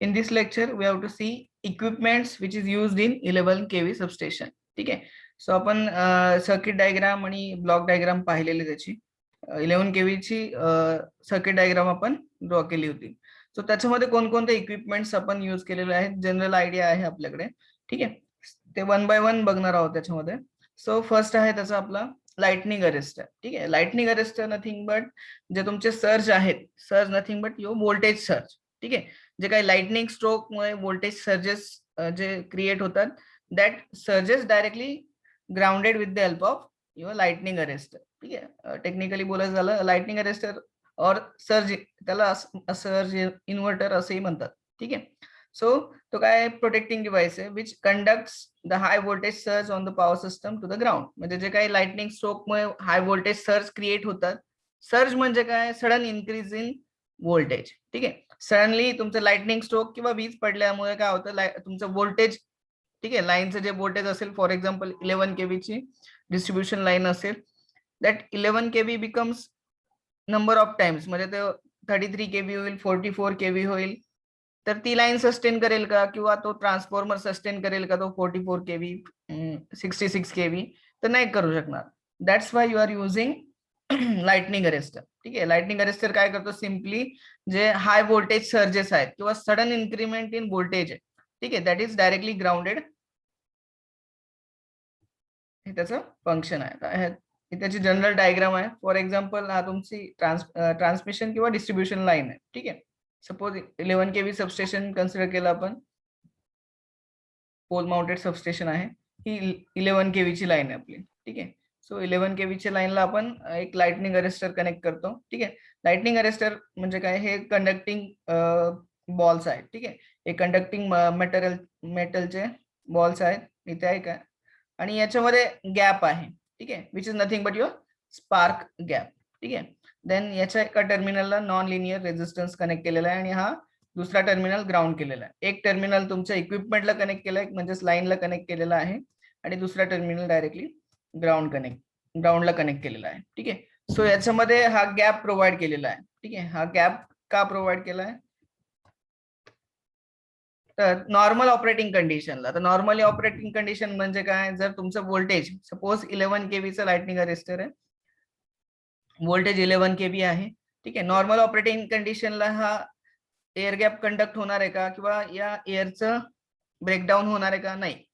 In this lecture we have to see equipments which is used in 11 kV substation. ठीक आहे. So आपण circuit diagram आणि block diagram पाहिलेली त्याची 11 kV ची सर्किट डायग्राम आपण ड्रॉ केली होती. सो त्याच्यामध्ये कोणकोणते इक्विपमेंट्स आपण यूज केलेले आहेत जनरल आयडिया आहे आपल्याकडे. ठीक आहे. ते वन बाय वन बघणार आहोत त्याच्यामध्ये. सो फर्स्ट आहे त्याचा आपला लाइटनिंग अरेस्टर. ठीक आहे. लाइटनिंग अरेस्टर नथिंग बट जे तुमचे सर्ज आहेत, surge nothing but your voltage surge. ठीक आहे. जे काही लाइटनिंग स्ट्रोक मुळे व्होल्टेज सर्जेस जे क्रिएट होतात, that surges directly grounded with the help of your lightning arrester. ठीक आहे. टेक्निकली बोलायचं झालं लाइटनिंग अरेस्टर और सर्ज, त्याला सर्ज इन्व्हर्टर असंही म्हणतात. ठीक आहे. सो तो काय प्रोटेक्टिंग डिव्हाइस आहे which conducts the high voltage surge on the power system to the ground. म्हणजे जे काही लाइटनिंग स्ट्रोकमुळे हाय व्होल्टेज सर्ज क्रिएट होतात. सर्ज म्हणजे काय, सडन इन्क्रीज इन व्होल्टेज. ठीक आहे. सडनली तुमचं लाइटनिंग स्ट्रोक किंवा वीज पडल्यामुळे काय होतं, तुमचं व्होल्टेज, ठीक आहे, लाईनचं जे व्होल्टेज असेल, फॉर एक्झाम्पल 11 kV ची डिस्ट्रीब्युशन लाईन असेल, that 11 kV becomes number of times, म्हणजे ते 33 kV होईल, 44 kV होईल. तर ती लाईन सस्टेन करेल का, किंवा तो ट्रान्सफॉर्मर सस्टेन करेल का तो 44 kV 66 kV? तर नाही करू शकणार. That's why you are using lightning arrester. ठीक आहे. लाइटनिंग अरेस्टर काय करतो, सिम्पली जे हाय व्होल्टेज सर्जेस आहेत किंवा सडन इन्क्रीमेंट इन व्होल्टेज आहे, ठीक आहे, दॅट इज डायरेक्टली ग्राउंडेड. हे त्याचं फंक्शन आहे. त्याची जनरल डायग्राम आहे. फॉर एक्झाम्पल हा तुमची ट्रान्समिशन किंवा डिस्ट्रीब्युशन लाईन आहे. ठीक आहे. सपोज 11 kV सबस्टेशन कन्सिडर केलं आपण, पोल माउंटेड सबस्टेशन आहे, ही 11 kV ची लाईन आहे आपली. ठीक आहे. सो 11 kV च्या लाईनला आपण एक लाइटनिंग अरेस्टर कनेक्ट करतो. ठीक आहे. लाइटनिंग अरेस्टर म्हणजे काय, हे कंडक्टिंग बॉल्स आहेत. ठीक आहे. हे कंडक्टिंग मेटलचे बॉल्स आहेत, इथे आहे का, आणि याच्यामध्ये गॅप आहे. ठीक आहे. Which is nothing but your spark gap. ठीक आहे. देन याच्या एका टर्मिनलला नॉन लिनियर रेझिस्टन्स कनेक्ट केलेला आहे आणि हा दुसरा टर्मिनल ग्राउंड केलेला आहे. एक टर्मिनल तुमच्या इक्विपमेंटला कनेक्ट केला आहे, म्हणजे लाईनला कनेक्ट केलेला आहे, आणि दुसरा टर्मिनल डायरेक्टली ग्राउंडला कनेक्ट केलेला आहे. ठीक आहे. सो याच्यामध्ये हा गॅप प्रोव्हाइड केलेला आहे. ठीक आहे. हा गॅप का प्रोव्हाइड केला आहे, तर नॉर्मल ऑपरेटिंग कंडिशनला. तर नॉर्मली ऑपरेटिंग कंडिशन म्हणजे काय, जर तुमचं व्होल्टेज सपोज 11 kV चं लाइटनिंग अरेस्टर आहे, व्होल्टेज 11 kV आहे. ठीक आहे. नॉर्मल ऑपरेटिंग कंडिशनला हा एअर गॅप कंडक्ट होणार आहे का, किंवा या एअरचं ब्रेकडाऊन होणार आहे का, नाही.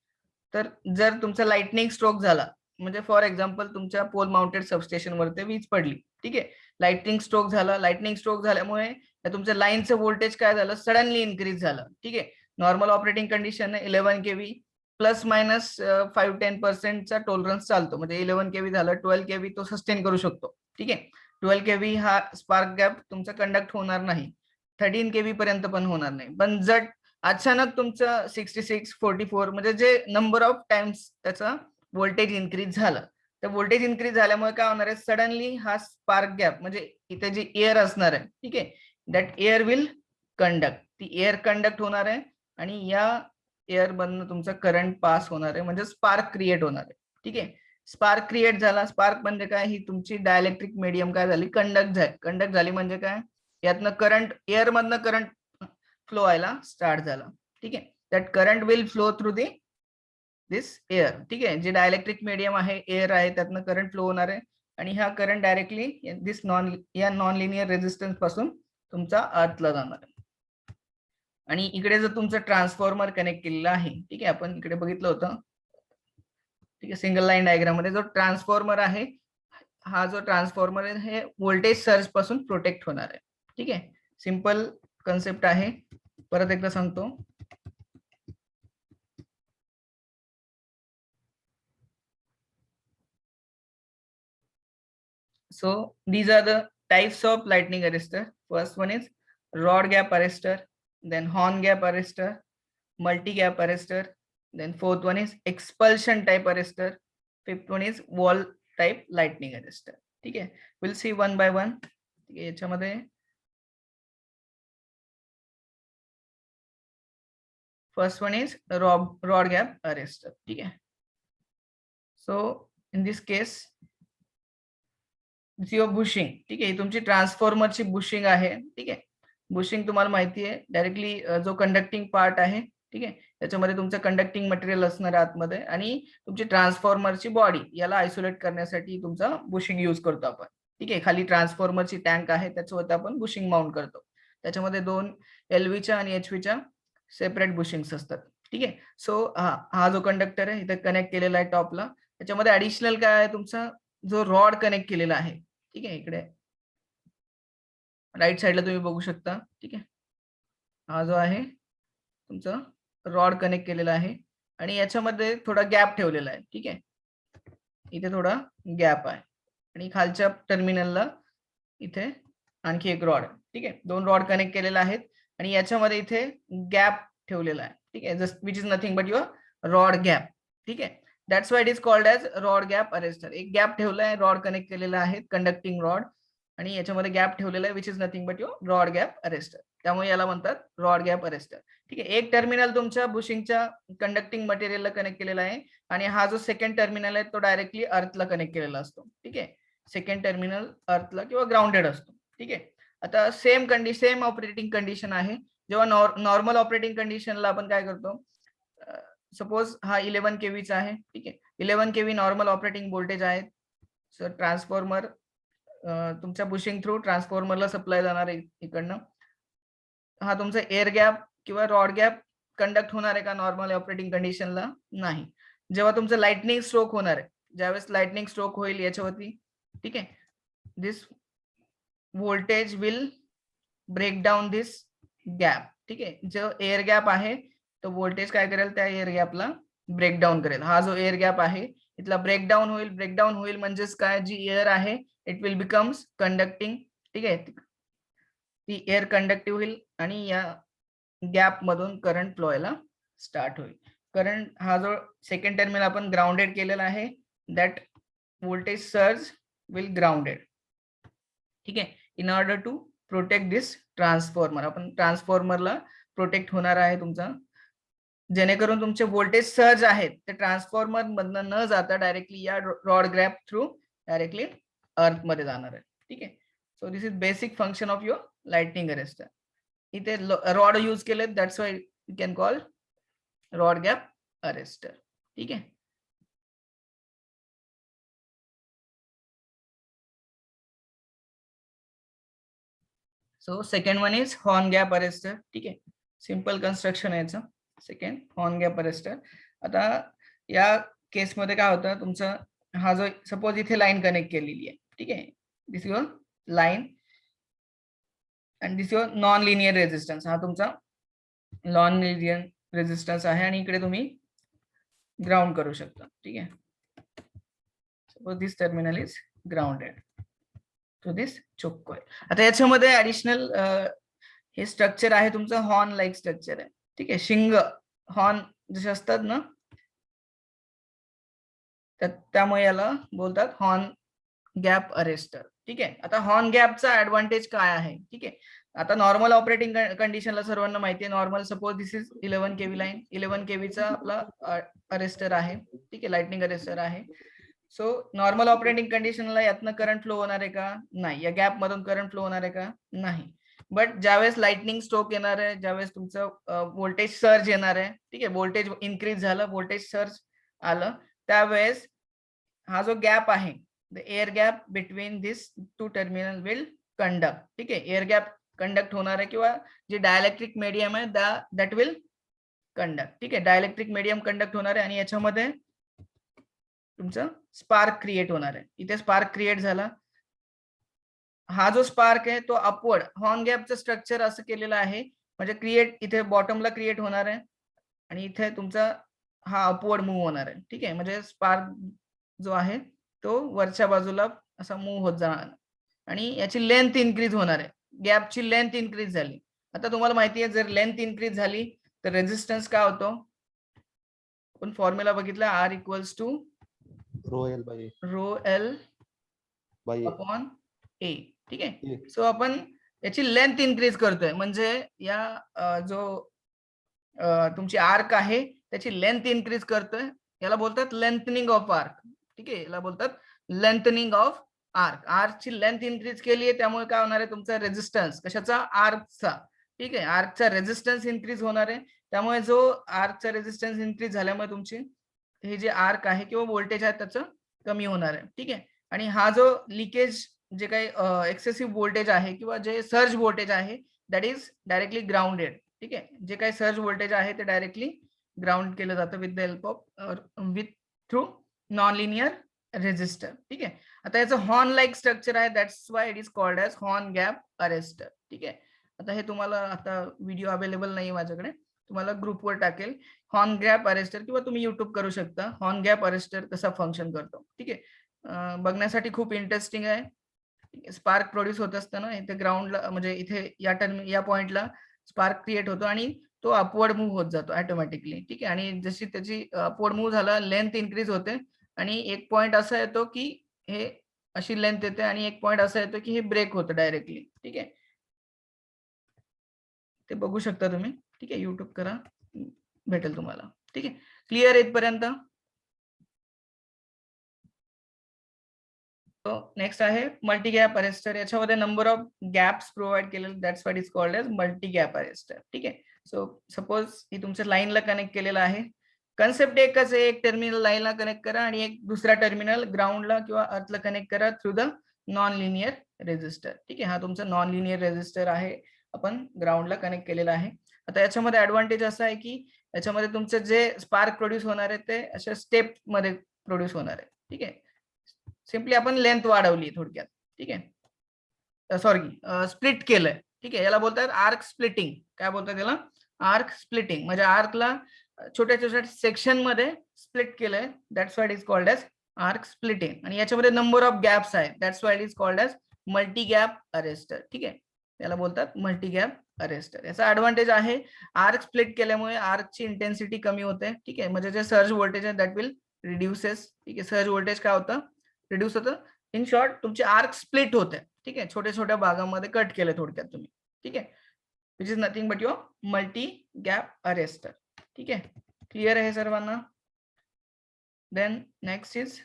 तर जर तुमचा लाइटनिंग स्ट्रोक झाला, म्हणजे फॉर एक्झाम्पल तुमच्या पोल माउंटेड सबस्टेशन वरती वीज पडली, ठीक आहे, लाइटनिंग स्ट्रोक झाला, लाइटनिंग स्ट्रोक झाल्यामुळे तुमच्या लाईनचं व्होल्टेज काय झालं, सडनली इन्क्रीज झालं. ठीक आहे. Normal operating condition 11 kV plus minus 5-10% चा टॉलरन्स चालतो, म्हणजे 11 kV झालं, 12 kV तो सस्टेन करू शकतो. ठीक आहे. 12 kV हा स्पार्क गॅप तुमचा कंडक्ट होणार नाही, 13 kV पर्यंत पण होणार नाही. पण जर अचानक तुमचं 66, 44, म्हणजे जे नंबर ऑफ टाइम्स त्याचा व्होल्टेज इन्क्रीज झालं, तर व्होल्टेज इन्क्रीज झाल्यामुळे काय होणार आहे, सडनली हा स्पार्क गॅप, म्हणजे इथे जी एअर असणार आहे, ठीक आहे, दॅट एअर विल कंडक्ट, ती एअर कंडक्ट होणार आहे, आणि या एअर मधनं तुमचा करंट पास होणार आहे, म्हणजे स्पार्क क्रिएट होणार आहे. ठीक आहे. स्पार्क क्रिएट झाला, स्पार्क म्हणजे काय, ही तुमची डायलेक्ट्रिक मीडियम काय झाली, कंडक्ट झाली, म्हणजे काय, यातनं करंट, एअर मधनं करंट फ्लो व्हायला स्टार्ट झाला. ठीक आहे. That current will flow through this air. ठीक आहे. जे डायलेक्ट्रिक मीडियम आहे, एअर आहे, त्यातनं करंट फ्लो होणार आहे, आणि हा करंट डायरेक्टली या नॉन लिनियर रेझिस्टन्स पासून तुमचा अर्थला जाणार आहे. आणि इकडे जर तुमचं ट्रान्सफॉर्मर कनेक्ट केलेलं आहे, ठीक आहे, आपण इकडे बघितलं होतं, ठीक आहे, सिंगल लाईन डायग्राम मध्ये जो ट्रान्सफॉर्मर आहे, हा जो ट्रान्सफॉर्मर आहे, हे व्होल्टेज सर्ज पासून प्रोटेक्ट होणार आहे. ठीक आहे. सिंपल कन्सेप्ट आहे, परत एकदा सांगतो. So these are the types of lightning arrestor. First one is rod gap arrestor, then horn gap arrestor, multi gap arrestor, then fourth one is expulsion type arrestor, fifth one is wall type lightning arrestor. ठीक आहे. We'll see one by one. ठीक आहे. याच्यामध्ये first one is rod gap arrestor. ठीक आहे. So in this case your bushing, ठीक आहे, तुमची ट्रान्सफॉर्मरची बुशिंग आहे. ठीक आहे. बुशिंग तुम्हाला माहिती आहे डायरेक्टली जो कंडक्टिंग पार्ट आहे, ठीक आहे, त्याच्यामध्ये तुमचं कंडक्टिंग मटेरियल असणार आहे आतमध्ये आणि तुमची ट्रान्सफॉर्मरची बॉडी याला आयसोलेट करण्यासाठी तुमचा बुशिंग यूज करतो आपण. ठीक आहे, खाली ट्रान्सफॉर्मरची टँक आहे त्याच्यावरती आपण बुशिंग माउंट करतो. त्याच्यामध्ये 2 LVच्या आणि HVच्या सेपरेट बुशिंग्स असतात. ठीक आहे, सो हा जो कंडक्टर आहे इथे कनेक्ट केलेला आहे टॉपला. त्याच्यामध्ये ऍडिशनल काय आहे, तुमचा जो रॉड कनेक्ट केलेला आहे. ठीक आहे, इकडे राईट साइडला तुम्ही बघू शकता. ठीक आहे, हा जो आहे तुमचा रॉड कनेक्ट केलेला आहे आणि याच्यामध्ये थोडा गॅप ठेवलेला आहे. ठीक आहे, इथे थोडा गॅप आहे आणि खालच्या टर्मिनलला इथे आणखी एक रॉड. ठीक आहे, 2 रॉड कनेक्ट केलेले आहेत आणि याच्यामध्ये इथे गॅप ठेवलेला आहे. ठीक आहे, just which is nothing but your rod gap. ठीक आहे, that's why it is called as rod gap arrester. एक गॅप ठेवला आहे, रॉड कनेक्ट केलेला आहे, कंडक्टिंग रॉड, आणि याच्यामध्ये गॅप ठेवलेला आहे which is nothing but your rod gap arrester. त्यामुळे याला म्हणतात रॉड गॅप अरेस्टर. ठीक आहे, एक टर्मिनल तुमच्या बुशिंगच्या कंडक्टिंग मटेरियलला कनेक्ट केलेला आहे आणि हा जो सेकंड टर्मिनल आहे तो डायरेक्टली अर्थला कनेक्ट केलेला असतो. ठीक आहे, सेकंड टर्मिनल अर्थला किंवा ग्राउंडेड असतो. ठीक आहे, आता सेम ऑपरेटिंग कंडिशन आहे. जेव्हा नॉर्मल ऑपरेटिंग कंडिशनला आपण काय करतो, सपोज हा 11 kV चा आहे. ठीक आहे, 11 kV नॉर्मल ऑपरेटिंग व्होल्टेज आहे. सर ट्रान्सफॉर्मर तुमच्या बुशिंग थ्रू ट्रान्सफॉर्मरला सप्लाय जाणार आहे इकडनं. हा तुमचा एअर गॅप किंवा रॉड गॅप कंडक्ट होणार आहे का नॉर्मल ऑपरेटिंग कंडिशनला? नाही. जेव्हा तुमचं लाइटनिंग स्ट्रोक होणार आहे, ज्यावेळेस लाइटनिंग स्ट्रोक होईल याच्यावरती, ठीक आहे, this voltage will break down this gap. ठीक आहे, जो एअर गॅप आहे तो व्होल्टेज काय करेल, त्या एअर गॅपला ब्रेक डाउन करेल. हा जो एअर गॅप आहे इथला ब्रेकडाऊन होईल. ब्रेकडाऊन होईल म्हणजेच काय, जी एअर आहे इट विल बिकम्स कंडक्टिंग. ठीक आहे, ती एअर कंडक्टिव्ह होईल आणि या गॅप मधून करंट फ्लो व्हायला स्टार्ट होईल. करंट हा जो सेकंड टर्मिनल आपण ग्राउंडेड केलेला आहे, that voltage surge will grounded. ठीक आहे, in order to protect this transformer. आपण ट्रान्सफॉर्मरला प्रोटेक्ट होणार आहे तुमचा, जेणेकरून तुमचे व्होल्टेज सर्ज आहेत ते ट्रान्सफॉर्मर मधनं न जाता डायरेक्टली या रॉड गॅप थ्रू डायरेक्टली अर्थ मध्ये जाणार आहे. ठीक आहे, so this is basic function of your lightning arrester. इथे रॉड यूज केले, that's why you can call rod gap arrester. ठीक आहे, so second one is horn gap arrester. ठीक आहे, सिंपल कन्स्ट्रक्शन आहे याचं. Second horn gap arrester. आता या केसमध्ये काय होतं, तुमचं हा जो सपोज इथे लाईन कनेक्ट केलेली आहे. ठीक आहे, this your line and this your non linear resistance. हा तुमचा नॉन लिनियर रेजिस्टन्स आहे आणि इकडे तुम्ही ग्राउंड करू शकता. ठीक आहे, suppose this terminal is grounded to this choke coil. आता याच्यामध्ये ऍडिशनल हे स्ट्रक्चर आहे तुमचं हॉर्न लाईक स्ट्रक्चर आहे. ठीक आहे, शिंग हॉर्न जसे असतात ना, त्यामुळे याला बोलतात हॉर्न गॅप अरेस्टर. ठीक आहे, आता हॉर्न गॅपचा ऍडव्हान्टेज काय आहे? ठीक आहे, आता नॉर्मल ऑपरेटिंग कंडिशनला सर्वांना माहिती आहे, normal suppose this is 11 kV line, 11 kV चा आपला अरेस्टर आहे. ठीक आहे, लाइटनिंग अरेस्टर आहे. सो नॉर्मल ऑपरेटिंग कंडिशनला यातनं करंट फ्लो होणार आहे का? नाही. या गॅप मधून करंट फ्लो होणार आहे का? नाही. बट ज्यावेळेस लाइटनिंग स्ट्रोक येणार आहे, ज्यावेळेस तुमचं व्होल्टेज सर्ज येणार आहे, ठीक आहे, व्होल्टेज इन्क्रीज झालं, व्होल्टेज सर्ज आलं, त्यावेळेस हा जो गॅप आहे, the air gap between this two terminal will conduct. ठीक आहे, एअर गॅप कंडक्ट होणार आहे किंवा जे डायलेक्ट्रिक मीडियम आहे दॅट विल कंडक्ट. ठीक आहे, डायलेक्ट्रिक मीडियम कंडक्ट होणार आहे आणि याच्यामध्ये तुमचं स्पार्क क्रिएट होणार आहे. इथे स्पार्क क्रिएट झाला. हा जो स्पार्क आहे तो अपवर्ड, हॉर्न गॅपचं स्ट्रक्चर असं केलेलं आहे म्हणजे क्रिएट इथे बॉटमला क्रिएट होणार आहे आणि इथे तुमचा हा अपवर्ड मूव्ह होणार आहे. ठीक आहे, म्हणजे स्पार्क जो आहे तो वरच्या बाजूला असा मूव्ह होत जाणार आणि याची लेंथ इन्क्रीज होणार आहे. गॅपची लेंथ इन्क्रीज झाली. आता तुम्हाला माहिती आहे, जर लेंथ इन्क्रीज झाली तर रेजिस्टन्स काय होतो? आपण फॉर्म्युला बघितला, R equals to rho L by upon A. ठीक आहे, सो आपण याची लेंथ इन्क्रीज करतोय म्हणजे या जो तुमची आर्क आहे त्याची लेंथ इन्क्रीज करतोय. याला बोलतात लेंथनिंग ऑफ आर्क. ठीक आहे, याला बोलतात लेंथनिंग ऑफ आर्कची लेंथ इन्क्रीज केली आहे, त्यामुळे काय होणार आहे, तुमचा रेझिस्टन्स कशाचा, आर्कचा, ठीक आहे, आर्कचा रेझिस्टन्स इन्क्रीज होणार आहे. त्यामुळे जो आर्कचा रेझिस्टन्स इन्क्रीज झाल्यामुळे तुमची हे जे आर्क आहे किंवा व्होल्टेज आहे त्याचं कमी होणार आहे. ठीक आहे. आणि हा जो लिकेज जे काही एक्सेसिव्ह व्होल्टेज आहे किंवा जे सर्ज व्होल्टेज आहे दॅट इज डायरेक्टली ग्राउंडेड. ठीक आहे. जे काही सर्ज व्होल्टेज आहे ते डायरेक्टली ग्राउंड केलं जातं with the help of through non linear resistor. ठीक आहे. आता याचं हॉर्न लाईक स्ट्रक्चर आहे, that's why it is called as horn gap arrester. ठीक आहे. आता हे तुम्हाला आता व्हिडिओ अवेलेबल नाही माझ्याकडे, तुम्हाला ग्रुपवर टाकेल. हॉर्न गॅप अरेस्टर किंवा तुम्ही युट्यूब करू शकता हॉर्न गॅप अरेस्टर कसा फंक्शन करतो. ठीक आहे. बघण्यासाठी खूप इंटरेस्टिंग आहे. स्पार्क प्रोड्यूस होत असताना इथे ग्राउंडला म्हणजे इथे या पॉइंटला स्पार्क क्रिएट होतो आणि तो अपवर्ड मूव्ह होत जातो ऑटोमॅटिकली. ठीक आहे. आणि जशी त्याची अपवर्ड मूव्ह झाला लेंथ इन्क्रीज होते आणि एक पॉइंट असा येतो की हे अशी लेंथ येते आणि एक पॉइंट असा येतो की हे ब्रेक होतं डायरेक्टली. ठीक आहे. ते बघू शकता तुम्ही. ठीक आहे. युट्यूब करा, भेटेल तुम्हाला. ठीक आहे. क्लिअर आहे इथपर्यंत? नेक्स्ट आहे मल्टी गॅप अरेस्टर. याच्यामध्ये नंबर ऑफ गॅप्स प्रोव्हाइड केलेले, that's what is called as multi gap arrester. ठीक आहे. सो सपोज ही तुमच्या लाईनला कनेक्ट केलेला आहे. कन्सेप्ट एकच आहे, एक टर्मिनल लाईनला कनेक्ट करा आणि एक दुसरा टर्मिनल ग्राउंडला किंवा अर्थला कनेक्ट करा through the non linear resistor. ठीक आहे. हा तुमचा नॉन लिनियर रेझिस्टर आहे, आपण ग्राउंडला कनेक्ट केलेला आहे. आता याच्यामध्ये ऍडव्हान्टेज असा आहे की याच्यामध्ये तुमचे जे स्पार्क प्रोड्यूस होणार आहे ते अशा स्टेप मध्ये प्रोड्यूस होणार आहे. ठीक आहे. सिम्पली आपण लेंथ वाढवली थोडक्यात. ठीक आहे. सॉरी, स्प्लिट केलंय. ठीक आहे. याला बोलतात आर्क स्प्लिटिंग. काय बोलतात त्याला? Arc splitting. म्हणजे आर्कला छोट्या छोट्या सेक्शन मध्ये स्प्लिट केलंय, that's why it is called as arc splitting. आणि याच्यामध्ये नंबर ऑफ गॅप्स आहेत, that's why it is called as multi gap arrester. ठीक आहे. त्याला बोलतात मल्टी गॅप अरेस्टर. याचा ऍडव्हान्टेज आहे आर्क स्प्लिट केल्यामुळे आर्कची इंटेन्सिटी कमी होते. ठीक आहे. म्हणजे जे सर्ज व्होल्टेज आहे दॅट विल रिड्युसेस. ठीक आहे. सर्ज व्होल्टेज काय होतं, रिड्यूस होतं. इन शॉर्ट तुमचे आर्क स्प्लिट होते. ठीक आहे. छोट्या छोट्या भागामध्ये कट केले थोडक्यात तुम्ही. ठीक आहे. Which is nothing but your multi gap arrester. ठीक आहे. क्लिअर आहे सर्वांना? Then next is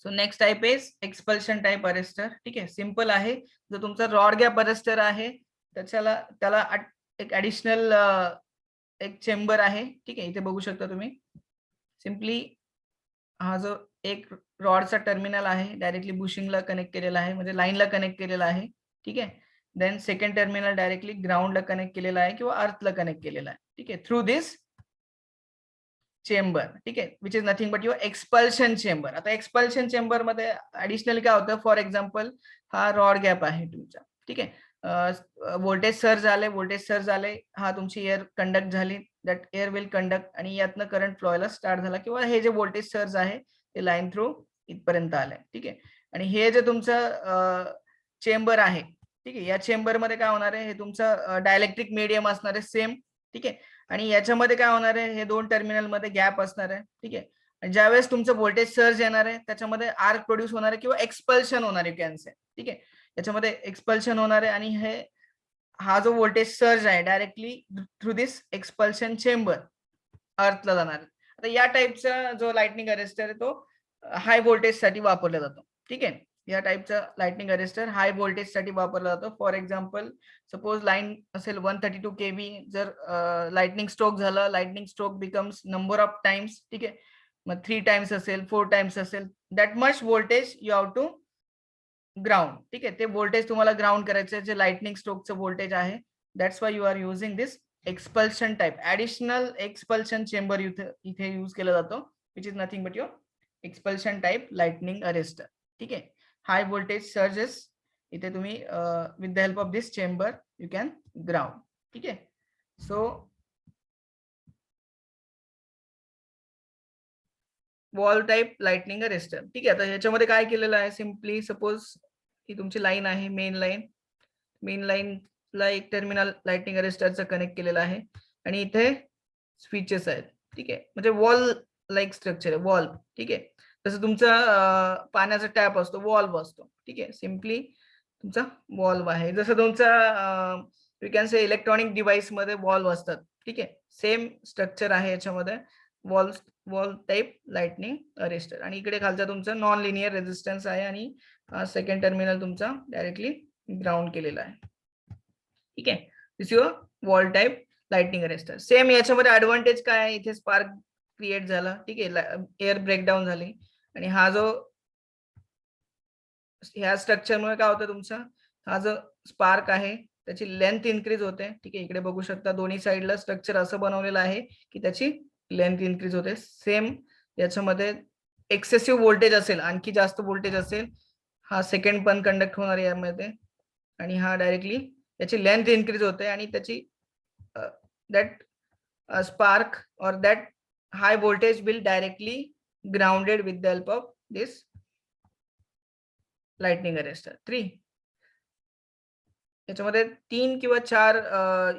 so next type is expulsion type arrester. ठीक आहे. सिंपल आहे. जो तुमचा रॉड गॅप अरेस्टर आहे त्याला एक ऍडिशनल एक चेंबर आहे. ठीक आहे. इथे बघू शकता तुम्ही. सिम्पली हा जो एक रॉडचा टर्मिनल आहे डायरेक्टली बुशिंगला कनेक्ट केलेला आहे, म्हणजे लाईनला कनेक्ट केलेला आहे. ठीक आहे. देन सेकंड टर्मिनल डायरेक्टली ग्राउंडला कनेक्ट केलेला आहे किंवा अर्थला कनेक्ट केलेला आहे. ठीक आहे. थ्रू दिस चेंबर. ठीक आहे. Which is nothing but your expulsion chamber. आता एक्सपल्शन चेंबर मध्ये ऍडिशनली काय होतं, फॉर एक्झाम्पल हा रॉड गॅप आहे तुमचा. ठीक आहे. व्होल्टेज सर्ज आले, हा तुमची एअर कंडक्ट झाली, दॅट एअर विल कंडक्ट आणि यातनं करंट फ्लो व्हायला स्टार्ट झाला किंवा हे जे व्होल्टेज सर्ज आहे ते लाईन थ्रू इथपर्यंत आलंय. ठीक आहे. आणि हे जे तुमचं चेंबर आहे, ठीक आहे, या चेंबर मध्ये काय होणार आहे, हे तुमचं डायलेक्ट्रिक मीडियम असणार आहे सेम. ठीक आहे. आणि याच्यामध्ये काय होणार आहे, हे दोन टर्मिनल मध्ये गॅप असणार आहे. ठीक आहे. आणि ज्यावेळेस तुमचं व्होल्टेज सर्ज येणार आहे त्याच्यामध्ये आर्क प्रोड्यूस होणार आहे किंवा एक्सपल्शन होणार आहे कॅन्सर. ठीक आहे. याच्यामध्ये एक्सपल्शन होणार आहे आणि हा जो व्होल्टेज सर्ज आहे डायरेक्टली थ्रू दिस एक्सपल्शन चेंबर अर्थला जाणार आहे. आता या टाईपचा जो लाइटनिंग अरेस्टर आहे तो हाय व्होल्टेज साठी वापरला जातो. ठीक आहे. या टाईपचा लाइटनिंग अरेस्टर हाय व्होल्टेज साठी वापरला जातो. फॉर एक्झाम्पल सपोज लाईन असेल 132 kV, जर लाइटनिंग स्ट्रोक झाला, lightning stroke becomes number of times. ठीक आहे. मग 3 टाइम्स असेल, 4 टाइम्स असेल, that much voltage you have to ground. ठीक आहे. ते व्होल्टेज तुम्हाला ग्राउंड करायचं जे लाइटनिंग स्ट्रोकचं व्होल्टेज आहे. That's why you are using this expulsion type. Additional expulsion chamber इथे यूज केला जातो, which is nothing but your expulsion type lightning arrester. ठीक आहे. हाय व्होल्टेज सर्जेस इथे तुम्ही with the help of this chamber you can ground. ठीक आहे. So wall type lightning arrester. ठीक आहे. आता ह्याच्यामध्ये काय केलेलं आहे, सिम्पली सपोज ही तुमची लाईन आहे, मेन लाईनला एक टर्मिनल लाइटनिंग अरेस्टरचा कनेक्ट केलेला आहे आणि इथे स्विचेस आहेत. ठीक आहे. म्हणजे वॉल लाईक स्ट्रक्चर आहे, वॉल. ठीक आहे. जसं तुमचा पाण्याचा टॅप असतो, वॉल्व असतो. ठीक आहे. सिम्पली तुमचा वॉल्व आहे. जसं तुमचा you can say electronic device मध्ये वॉल्व असतात. ठीक आहे. सेम स्ट्रक्चर आहे याच्यामध्ये. वॉल टाईप लाइटनिंग अरेस्टर आणि इकडे खालचा तुमचा नॉन लिनियर रेजिस्टन्स आहे आणि सेकंड टर्मिनल तुमचा डायरेक्टली ग्राउंड केलेला आहे. ठीक आहे, this your valve type lightning arrester. Same याच्यामध्ये ऍडव्हान्टेज काय आहे, इथे स्पार्क क्रिएट झाला. ठीक आहे, एअर ब्रेकडाऊन झाली आणि हा जो ह्या स्ट्रक्चरमुळे काय होतं तुमचा, हा जो स्पार्क आहे त्याची लेंथ इन्क्रीज होते. ठीक आहे, इकडे बघू शकता दोन्ही साईडला स्ट्रक्चर असं बनवलेलं आहे की त्याची लेंथ इन्क्रीज होते. सेम याच्यामध्ये एक्सेसिव्ह व्होल्टेज असेल, आणखी जास्त व्होल्टेज असेल, हा सेकंड पण कंडक्ट होणार आहे यामध्ये आणि हा डायरेक्टली त्याची लेंथ इन्क्रीज होते आणि त्याची दॅट स्पार्क और that high voltage will directly grounded with the help of this lightning arrester 3. याच्यामध्ये 3 किंवा 4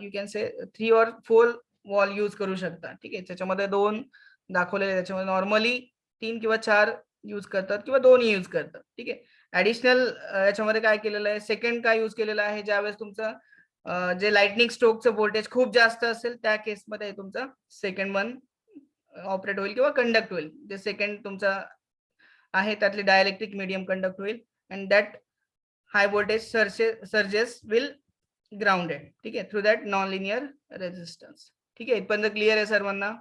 यू कॅन से 3 और 4 वॉल यूज करू शकता. ठीक आहे, त्याच्यामध्ये 2 दाखवलेले, त्याच्यामध्ये नॉर्मली 3 किंवा 4 यूज करतात किंवा 2 यूज करतात. ठीक आहे, ऍडिशनल याच्यामध्ये काय केलेलं आहे, सेकंड काय यूज केलेलं आहे, ज्यावेळेस तुमचं जे लाइटनिंग स्ट्रोकचं व्होल्टेज खूप जास्त असेल त्या केसमध्ये तुमचा सेकंड वन ऑपरेट होईल किंवा कंडक्ट होईल. जे सेकंड तुमचा आहे त्यातले डायलेक्ट्रिक मीडियम कंडक्ट होईल and that high voltage surges will grounded. ठीक आहे, through that non linear resistance. ठीक आहे, इथपर्यंत क्लिअर आहे सर्वांना?